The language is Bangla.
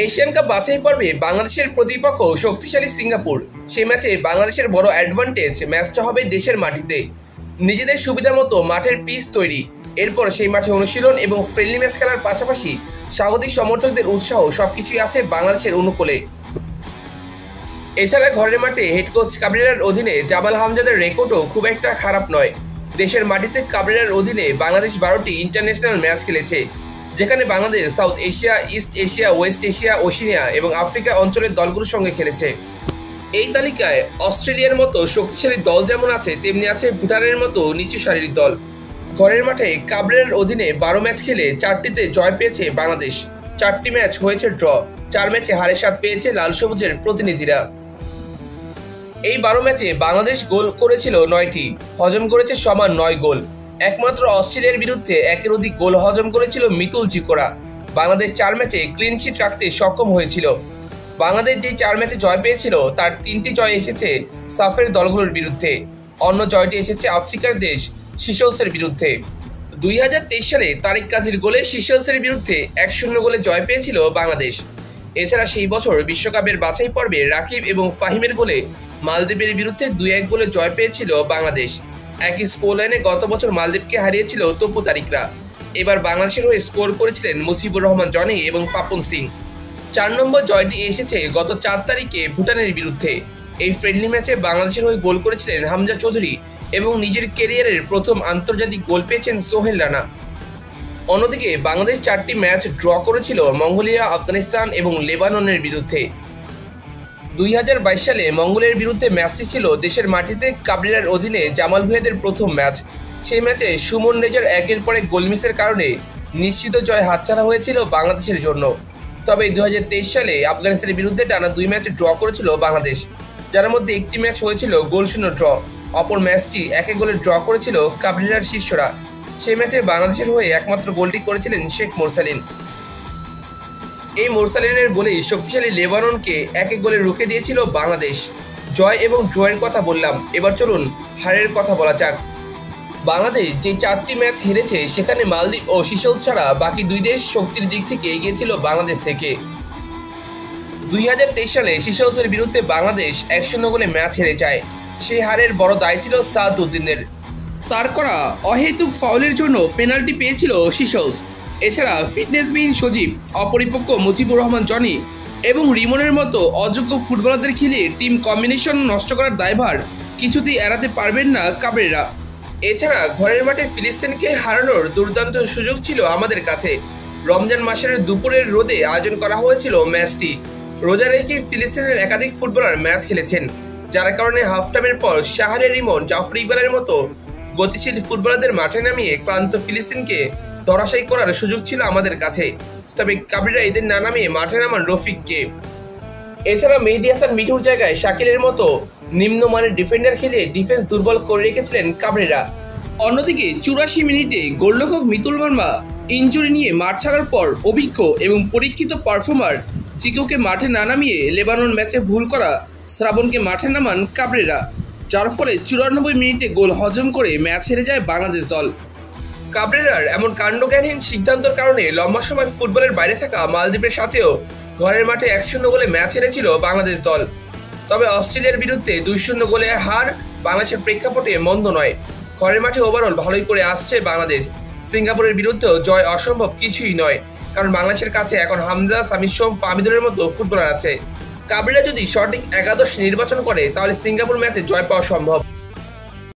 এশিয়ান কাপ বাছাই পর্বে বাংলাদেশের প্রতিপক্ষ শক্তিশালী সিঙ্গাপুর। সেই ম্যাচে বাংলাদেশের বড় অ্যাডভান্টেজ, ম্যাচটা হবে দেশের মাটিতে, নিজেদের সুবিধা মতো মাঠের পিচ তৈরি। এরপর সেই মাঠে অনুশীলন এবং ফ্রেন্ডলি ম্যাচ খেলার পাশাপাশি স্বাগতিক সমর্থকদের উৎসাহ সবকিছুই আছে বাংলাদেশের অনুকূলে। এছাড়া ঘরের মাঠে হেড কোচ কাবরেরার অধীনে জামাল হামজাদের রেকর্ডও খুব একটা খারাপ নয়। দেশের মাটিতে কাবরেরার অধীনে বাংলাদেশ 12টি ইন্টারন্যাশনাল ম্যাচ খেলেছে, যেখানে Bangladesh south Asia, east Asia, West Asia, Oceania এবং আফ্রিকা অঞ্চলের দলগুলোর সঙ্গে খেলেছে। এই তালিকায় অস্ট্রেলিয়ার মতো শক্তিশালী দল যেমন আছে, তেমনি আছে ভুটানের মতো নিচু সারির দল। ঘরের মাঠে কাবরেরার অধীনে 12 ম্যাচ খেলে 4টিতে জয় পেয়েছে বাংলাদেশ, 4টি ম্যাচ হয়েছে ড্র, 4 ম্যাচে হারের স্বাদ পেয়েছে লাল সবুজের প্রতিনিধিরা। এই 12 ম্যাচে বাংলাদেশ গোল করেছিল 9টি, হজম করেছে সমান 9 গোল। একমাত্র অস্ট্রেলিয়ার বিরুদ্ধে একের অধিক গোল হজম করেছিল মিতুল চিকোরা। বাংলাদেশ 4 ম্যাচে ক্লিন শিট রাখতে সক্ষম হয়েছিল। বাংলাদেশ যে 4 ম্যাচে জয় পেয়েছিল তার 3টি জয় এসেছে সাফের দলগুলোর বিরুদ্ধে, অন্য জয়টি এসেছে আফ্রিকার দেশ সিশেলসের বিরুদ্ধে। 2023 সালে তারিক কাজীর গোলে সিশেলসের বিরুদ্ধে 1-0 গোলে জয় পেয়েছিল বাংলাদেশ। এছাড়া সেই বছর বিশ্বকাপের বাছাই পর্বে রাকিব এবং ফাহিমের গোলে মালদ্বীপের বিরুদ্ধে 2-1 গোলে জয় পেয়েছিল বাংলাদেশ। একই স্কোর লাইনে গত বছর মালদ্বীপকে হারিয়েছিল তপু তারিকরা। এবার বাংলাদেশের হয়ে স্কোর করেছিলেন মুজিবুর রহমান জনি এবং পাপন সিং। 4 নম্বর জয়টি এসেছে গত 4 তারিখে ভুটানের বিরুদ্ধে। এই ফ্রেন্ডলি ম্যাচে বাংলাদেশের হয়ে গোল করেছিলেন হামজা চৌধুরী এবং নিজের ক্যারিয়ারের প্রথম আন্তর্জাতিক গোল পেয়েছেন সোহেল রানা। অন্যদিকে বাংলাদেশ 4টি ম্যাচ ড্র করেছিল মঙ্গোলিয়া, আফগানিস্তান এবং লেবাননের বিরুদ্ধে। 2022 সালে মঙ্গলের বিরুদ্ধে ম্যাচটি ছিল দেশের মাটিতে কাবরেরার অধীনে জামাল ভুঁইয়াদের প্রথম ম্যাচ। সেই ম্যাচে সুমন রেজার একের পর এক গোল মিসের কারণে নিশ্চিত জয় হাতছাড়া হয়েছিল বাংলাদেশের জন্য। তবে 2023 সালে আফগানিস্তানের বিরুদ্ধে টানা 2 ম্যাচ ড্র করেছিল বাংলাদেশ, যার মধ্যে একটি ম্যাচ হয়েছিল গোলশূন্য ড্র, অপর ম্যাচটি 1 গোলে ড্র করেছিল কাবরেরার শিষ্যরা। সেই ম্যাচে বাংলাদেশের হয়ে একমাত্র গোলটি করেছিলেন শেখ মোরসালিন। এই মোরসালিনের গোলেই শক্তিশালী লেবাননকে 1 গোলে রুখে দিয়েছিল বাংলাদেশ। জয় এবং ড্রয়ের কথা বললাম, এবার চলুন হারের কথা বলা যাক। বাংলাদেশ যে 4টি ম্যাচ হেরেছে সেখানে মালদ্বীপ ও সিশেলস ছাড়া বাকি 2 দেশ শক্তির দিক থেকে এগিয়ে ছিল বাংলাদেশ থেকে। 2023 সালে সিশেলসের বিরুদ্ধে বাংলাদেশ 1-0 গোলে ম্যাচ হেরে যায়। সেই হারের বড় দায় ছিল সাদ উদ্দিনের। তার করা অহেতুক ফাউলের জন্য পেনাল্টি পেয়েছিল সিশেলস। এছাড়া ফিটনেসবিহীন সজীব, অপরিপক্ক মুজিবুর রহমান জনি এবং রিমনের মতো অযোগ্য ফুটবলারদের খেলিয়ে টিম কম্বিনেশন নষ্ট করার দায়ভার কিছুতেই এড়াতে পারবেন না কাবরেরা। এছাড়া ঘরের মাঠে ফিলিস্তিনকে হারানোর দুর্দান্ত সুযোগ ছিল আমাদের কাছে। রমজান মাসের দুপুরের রোদে আয়োজন করা হয়েছিল ম্যাচটি। রোজা রেখে ফিলিস্তিনের একাধিক ফুটবলার ম্যাচ খেলেছেন, যার কারণে হাফ টাইমের পর শাহরে রিমন, জাফর ইকবালের মতো গতিশীল ফুটবলারদের মাঠে নামিয়ে ক্লান্ত ফিলিস্তিনকে ধরাশায়ী করার সুযোগ ছিল আমাদের কাছে। তবে কাবরেরা এদের না নামিয়ে মাঠে নামান রফিককে। এছাড়া মেহেদী হাসান মিঠুর জায়গায় শাকিলের মতো নিম্নমানের ডিফেন্ডার খেলে ডিফেন্স দুর্বল করে রেখেছিলেন কাবরেরা। অন্যদিকে 84 মিনিটে গোলরক্ষক মিতুল মার্মা ইনজুরি নিয়ে মাঠ ছাড়ার পর অভিজ্ঞ এবং পরীক্ষিত পারফর্মার চিকোকে মাঠে না নামিয়ে লেবানন ম্যাচে ভুল করা শ্রাবণকে মাঠে নামান কাবরেরা, যার ফলে 94 মিনিটে গোল হজম করে ম্যাচ হেরে যায় বাংলাদেশ দল। কাবরেরার এমন কাণ্ডজ্ঞানহীন সিদ্ধান্তের কারণে লম্বা সময় ফুটবলের বাইরে থাকা মালদ্বীপের সাথেও ঘরের মাঠে 1-0 গোলে ম্যাচ হেরেছিল বাংলাদেশ দল। তবে অস্ট্রেলিয়ার বিরুদ্ধে 2-0 গোলে হার বাংলাদেশের প্রেক্ষাপটে মন্দ নয়। ঘরের মাঠে ওভারঅল ভালোই করে আসছে বাংলাদেশ। সিঙ্গাপুরের বিরুদ্ধেও জয় অসম্ভব কিছুই নয়, কারণ বাংলাদেশের কাছে এখন হামজা, সামির সোম, ফাহমিদুলের মতো ফুটবলার আছে। কাবরেরা যদি সঠিক একাদশ নির্বাচন করে তাহলে সিঙ্গাপুর ম্যাচে জয় পাওয়া সম্ভব।